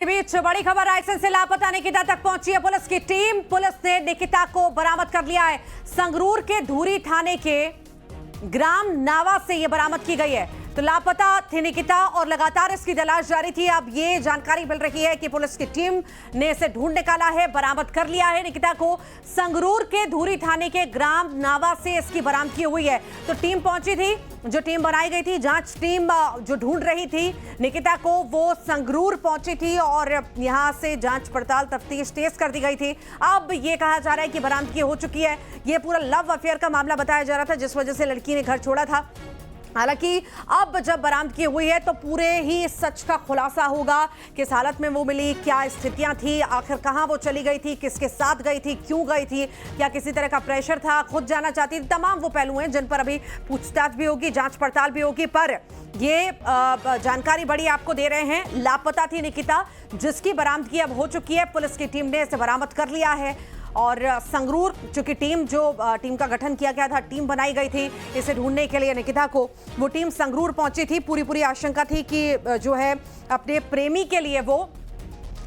इस बीच बड़ी खबर रायसेन से लापता निकिता तक पहुंची है पुलिस की टीम। पुलिस ने निकिता को बरामद कर लिया है। संगरूर के धूरी थाने के ग्राम नावा से यह बरामद की गई है। तो लापता थी निकिता और लगातार इसकी तलाश जारी थी। अब ये जानकारी मिल रही है कि पुलिस की टीम ने इसे ढूंढ निकाला है, बरामद कर लिया है निकिता को। संगरूर के धूरी थाने के ग्राम नावा से इसकी बरामदगी हुई है। तो टीम पहुंची थी, जो टीम बनाई गई थी, जांच टीम जो ढूंढ रही थी निकिता को, वो संगरूर पहुंची थी और यहां से जांच पड़ताल तफ्तीश तेज कर दी गई थी। अब ये कहा जा रहा है कि बरामदगी हो चुकी है। ये पूरा लव अफेयर का मामला बताया जा रहा था, जिस वजह से लड़की ने घर छोड़ा था। हालांकि अब जब बरामदगी हुई है तो पूरे ही सच का खुलासा होगा। किस हालत में वो मिली, क्या स्थितियां थी, आखिर कहां वो चली गई थी, किसके साथ गई थी, क्यों गई थी, क्या किसी तरह का प्रेशर था, खुद जाना चाहती थी। तमाम वो पहलू हैं जिन पर अभी पूछताछ भी होगी, जांच पड़ताल भी होगी। पर ये जानकारी बड़ी आपको दे रहे हैं। लापता थी निकिता, जिसकी बरामदगी अब हो चुकी है। पुलिस की टीम ने इसे बरामद कर लिया है और संगरूर, चूंकि टीम का गठन किया गया था, टीम बनाई गई थी इसे ढूंढने के लिए निकिता को, वो टीम संगरूर पहुंची थी। पूरी आशंका थी कि जो है अपने प्रेमी के लिए वो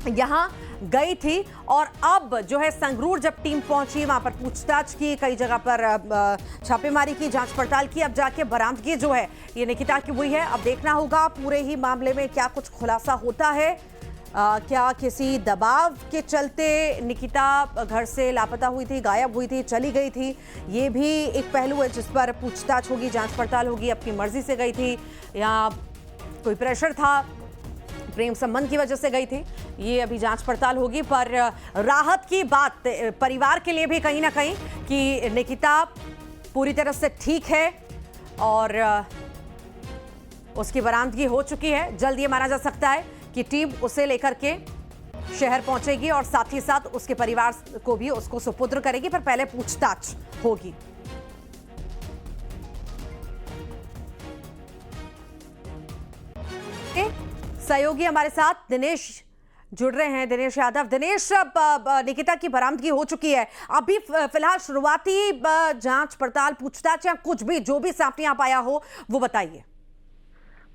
यहां गई थी। और अब जो है संगरूर जब टीम पहुंची, वहां पर पूछताछ की, कई जगह पर छापेमारी की, जांच पड़ताल की, अब जाके बरामदगी जो है ये निकिता की हुई है। अब देखना होगा पूरे ही मामले में क्या कुछ खुलासा होता है। क्या किसी दबाव के चलते निकिता घर से लापता हुई थी, गायब हुई थी, चली गई थी, ये भी एक पहलू है जिस पर पूछताछ होगी, जांच पड़ताल होगी। अपनी मर्जी से गई थी या कोई प्रेशर था, प्रेम संबंध की वजह से गई थी, ये अभी जांच पड़ताल होगी। पर राहत की बात परिवार के लिए भी कहीं ना कहीं कि निकिता पूरी तरह से ठीक है और उसकी बरामदगी हो चुकी है। जल्द ये माना जा सकता है कि टीम उसे लेकर के शहर पहुंचेगी और साथ ही साथ उसके परिवार को भी उसको सुपुत्र करेगी। पर पहले पूछताछ होगी। सहयोगी हमारे साथ दिनेश जुड़ रहे हैं, दिनेश यादव। दिनेश, निकिता की बरामदगी हो चुकी है, अभी फिलहाल शुरुआती जांच पड़ताल, पूछताछ या कुछ भी जो भी सामने आप आया हो वो बताइए।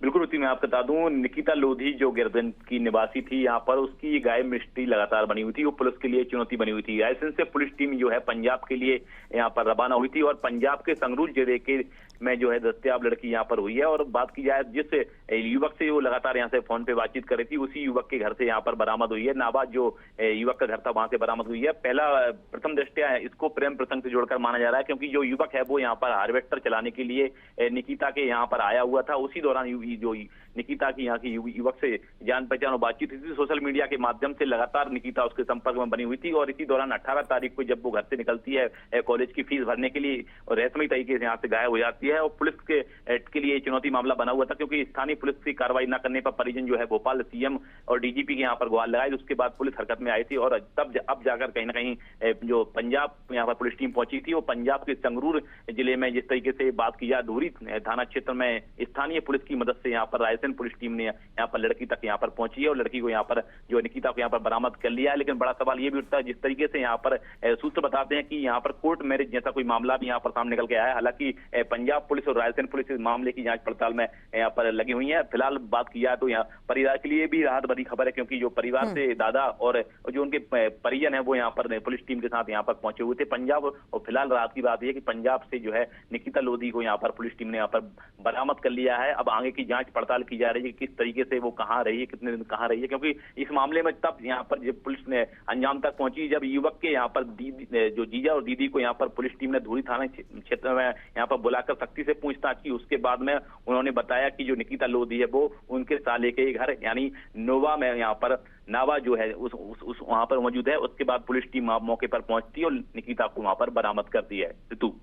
बिल्कुल रुचि, मैं आपको बता दूं, निकिता लोधी जो गिरदन की निवासी थी, यहाँ पर उसकी गायब मिस्ट्री लगातार बनी हुई थी। वो पुलिस के लिए चुनौती बनी हुई थी। रायसेन से पुलिस टीम जो है पंजाब के लिए यहाँ पर रवाना हुई थी और पंजाब के संगरूर जिले के में जो है दस्तयाब लड़की यहाँ पर हुई है। और बात की जाए जिस युवक से वो लगातार यहाँ से फोन पे बातचीत कर रही थी, उसी युवक के घर से यहाँ पर बरामद हुई है। नाबा जो युवक का घर था, वहां से बरामद हुई है। प्रथम दृष्टया इसको प्रेम प्रसंग से जोड़कर माना जा रहा है, क्योंकि जो युवक है वो यहाँ पर हार्वेस्टर चलाने के लिए निकिता के यहाँ पर आया हुआ था। उसी दौरान जो निकिता की यहाँ की युवक से जान पहचान और बातचीत हुई थी। सोशल मीडिया के माध्यम से लगातार निकिता उसके संपर्क में बनी हुई थी और इसी दौरान 18 तारीख को जब वो घर से निकलती है कॉलेज की फीस भरने के लिए और रहस्यमयी तरीके से यहाँ से गायब हो जाती है। और पुलिस के लिए चुनौती मामला बना हुआ था, क्योंकि स्थानीय पुलिस की कार्रवाई न करने पर परिजन जो है भोपाल सीएम और डीजीपी के यहाँ पर गुहार लगाई। उसके बाद पुलिस हरकत में आई थी और तब अब जाकर कहीं ना कहीं जो पंजाब यहाँ पर पुलिस टीम पहुंची थी, वो पंजाब के संगरूर जिले में जिस तरीके से बात की जाए धूरी थाना क्षेत्र में स्थानीय पुलिस की मदद से यहाँ पर रायसेन पुलिस टीम ने यहाँ पर लड़की तक यहाँ पर पहुंची है और लड़की को यहाँ पर जो निकिता को यहाँ पर बरामद कर लिया है। लेकिन बड़ा सवाल ये भी उठता है, जिस तरीके से यहाँ पर सूत्र बताते हैं कि यहाँ पर कोर्ट मैरिज जैसा कोई मामला भी यहाँ पर सामने निकल के आया है। हालांकि पंजाब पुलिस और रायसेन पुलिस इस मामले की जांच पड़ताल में यहाँ पर लगी हुई है। फिलहाल बात की जाए तो यहाँ परिवार के लिए भी राहत भरी खबर है, क्योंकि जो परिवार से दादा और जो उनके परिजन है वो यहाँ पर पुलिस टीम के साथ यहाँ पर पहुंचे हुए थे पंजाब। और फिलहाल राहत की बात यह कि पंजाब से जो है निकिता लोधी को यहाँ पर पुलिस टीम ने यहाँ पर बरामद कर लिया है। अब आगे की जांच पड़ताल की जा रही है, किस तरीके से वो कहाँ रही है, कितने दिन कहाँ रही है, क्योंकि इस मामले में तब यहाँ पर जब पुलिस ने अंजाम तक पहुंची जब युवक के यहाँ पर जो जीजा और दीदी को यहाँ पर पुलिस टीम ने धूरी थाना क्षेत्र में यहाँ पर बुलाकर सख्ती से पूछताछ की। उसके बाद में उन्होंने बताया कि जो निकिता लोधी है वो उनके साले के घर यानी नोवा में यहाँ पर नावा जो है उस वहां पर मौजूद है। उसके बाद पुलिस टीम मौके पर पहुंचती है और निकिता को वहां पर बरामद करती है। ऋतु,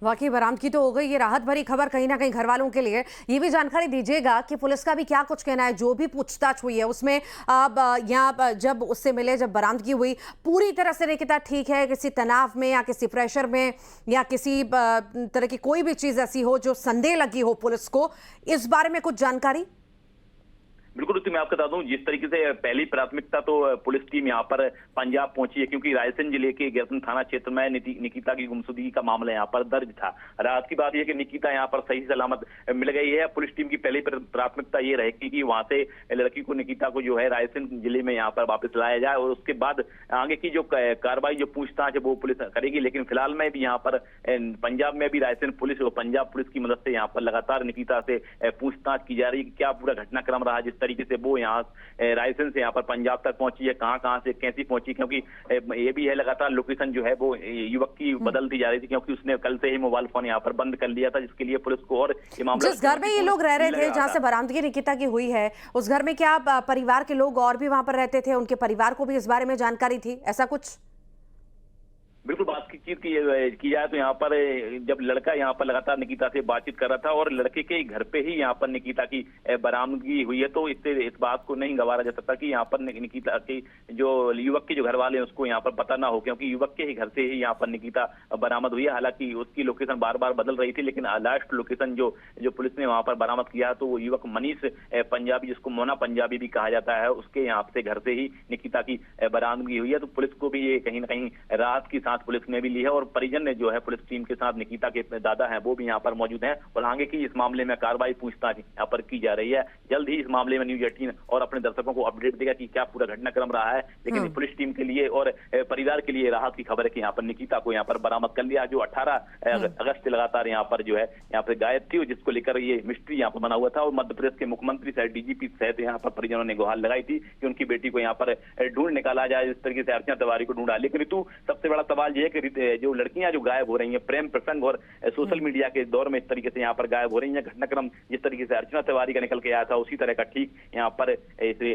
वाकई बरामदगी तो हो गई, ये राहत भरी खबर कहीं ना कहीं घर वालों के लिए। ये भी जानकारी दीजिएगा कि पुलिस का भी क्या कुछ कहना है, जो भी पूछताछ हुई है उसमें अब यहाँ जब उससे मिले, जब बरामदगी हुई, पूरी तरह से निकिता ठीक है, किसी तनाव में या किसी प्रेशर में या किसी तरह की कोई भी चीज ऐसी हो जो संदेह लगी हो पुलिस को, इस बारे में कुछ जानकारी? बिल्कुल मैं आपको बता दूं, जिस तरीके से पहली प्राथमिकता तो पुलिस टीम यहाँ पर पंजाब पहुंची है, क्योंकि रायसेन जिले के गैरतन थाना क्षेत्र में निकिता की गुमशुदगी का मामला यहाँ पर दर्ज था। रात की बात यह कि निकिता यहाँ पर सही सलामत मिल गई है। पुलिस टीम की पहली प्राथमिकता ये रहेगी कि वहां से लड़की को, निकिता को जो है रायसेन जिले में यहाँ पर वापस लाया जाए और उसके बाद आगे की जो कार्रवाई, जो पूछताछ है वो पुलिस करेगी। लेकिन फिलहाल में भी यहाँ पर पंजाब में भी रायसेन पुलिस और पंजाब पुलिस की मदद से यहाँ पर लगातार निकिता से पूछताछ की जा रही है। क्या पूरा घटनाक्रम रहा, जिस तरीके से वो यहाँ रायसेन से यहाँ पर पंजाब तक पहुंची है, कहां से कैसी पहुंची, क्योंकि ये भी है लगातार लोकेशन जो है वो युवक की बदलती जा रही थी, क्योंकि उसने कल से ही मोबाइल फोन यहाँ पर बंद कर लिया था, जिसके लिए पुलिस को और ये मामला, जिस घर में ये लोग रह रहे थे जहां से बरामदगी निकिता की हुई है, उस घर में क्या परिवार के लोग और भी वहां पर रहते थे? उनके परिवार को भी इस बारे में जानकारी थी, ऐसा कुछ? बिल्कुल बातचीत की जाए तो यहाँ पर जब लड़का यहाँ पर लगातार निकिता से बातचीत कर रहा था और लड़के के घर पे ही यहाँ पर निकिता की बरामदगी हुई है, तो इससे इस बात को नहीं गवारा जा सकता कि यहाँ पर निकिता की जो युवक के जो घर वाले हैं उसको यहाँ पर पता ना हो, क्योंकि युवक के ही घर से ही यहाँ पर निकिता बरामद हुई है। हालांकि उसकी लोकेशन बार बार बदल रही थी, लेकिन लास्ट लोकेशन जो पुलिस ने वहां पर बरामद किया तो वो युवक मनीष पंजाबी, जिसको मोना पंजाबी भी कहा जाता है, उसके यहाँ से घर से ही निकिता की बरामदगी हुई है। तो पुलिस को भी ये कहीं ना कहीं राहत की पुलिस ने भी ली है और परिजन ने जो है पुलिस टीम के साथ, निकिता के दादा हैं वो भी यहाँ पर मौजूद हैं और आगे की इस मामले में कार्रवाई पूछताछ यहाँ पर की जा रही है। जल्द ही इस मामले में न्यूज 18 और अपने दर्शकों को अपडेट देगा कि क्या पूरा घटनाक्रम रहा है। लेकिन पुलिस टीम के लिए और परिवार के लिए राहत की खबर है कि यहाँ पर निकिता को यहाँ पर बरामद कर लिया, जो 18 अगस्त से लगातार यहाँ पर जो है यहाँ पर गायब थी, जिसको लेकर ये मिस्ट्री यहाँ पर बना हुआ था। और मध्य प्रदेश के मुख्यमंत्री सहित डीजीपी सहित यहाँ पर परिजनों ने गुहार लगाई थी कि उनकी बेटी को यहाँ पर ढूंढ निकाला जाए, इस तरीके से अर्चना तिवारी को ढूंढा। लेकिन ऋतु, सबसे बड़ा सवाल ये है कि जो लड़कियां जो गायब हो रही हैं प्रेम प्रसंग और सोशल मीडिया के दौर में इस तरीके से यहाँ पर गायब हो रही हैं, घटनाक्रम जिस तरीके से अर्चना तिवारी का निकल के आया था उसी तरह का ठीक यहाँ पर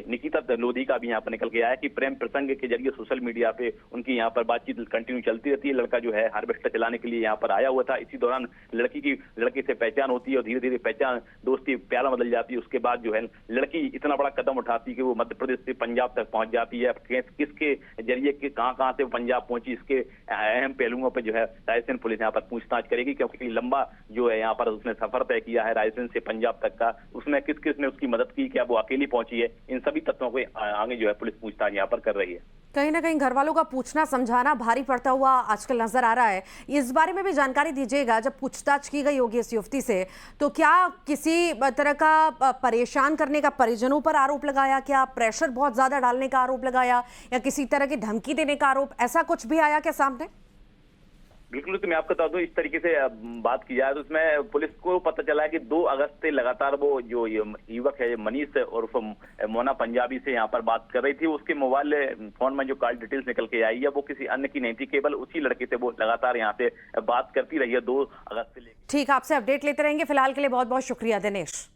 निकिता लोधी का भी यहाँ पर निकल के आया कि प्रेम प्रसंग के जरिए सोशल मीडिया पे उनकी यहाँ पर बातचीत कंटिन्यू चलती रहती है। लड़का जो है हार्वेस्टर चलाने के लिए यहाँ पर आया हुआ था, इसी दौरान लड़के से पहचान होती है और धीरे धीरे पहचान दोस्ती प्यार बदल जाती है। उसके बाद जो है लड़की इतना बड़ा कदम उठाती है कि वो मध्य प्रदेश से पंजाब तक पहुंच जाती है। किसके जरिए कहां से पंजाब पहुंची, इसके अहम पहलुओं पे जो है रायसेन पुलिस यहाँ पर पूछताछ करेगी, क्योंकि लंबा जो है यहाँ पर उसने सफर तय किया है रायसेन से पंजाब तक का, उसमें किस किस ने उसकी मदद की, क्या वो अकेली पहुंची है, इन सभी तत्वों को आगे जो है पुलिस पूछताछ यहाँ पर कर रही है। कहीं ना कहीं घर वालों का पूछना समझाना भारी पड़ता हुआ आजकल नजर आ रहा है। इस बारे में भी जानकारी दीजिएगा, जब पूछताछ की गई होगी इस युवती से तो क्या किसी तरह का परेशान करने का परिजनों पर आरोप लगाया, क्या प्रेशर बहुत ज्यादा डालने का आरोप लगाया या किसी तरह की धमकी देने का आरोप, ऐसा कुछ भी आया क्या सामने? बिल्कुल, तो मैं आपको बता दूं, इस तरीके से बात की जाए तो इसमें पुलिस को पता चला है कि 2 अगस्त से लगातार वो जो युवक है मनीष और मोना पंजाबी से यहाँ पर बात कर रही थी। उसके मोबाइल फोन में जो कॉल डिटेल्स निकल के आई है वो किसी अन्य की नहीं थी, केवल उसी लड़के से वो लगातार यहाँ से बात करती रही है 2 अगस्त से लेकर। ठीक, आपसे अपडेट लेते रहेंगे। फिलहाल के लिए बहुत बहुत शुक्रिया दिनेश।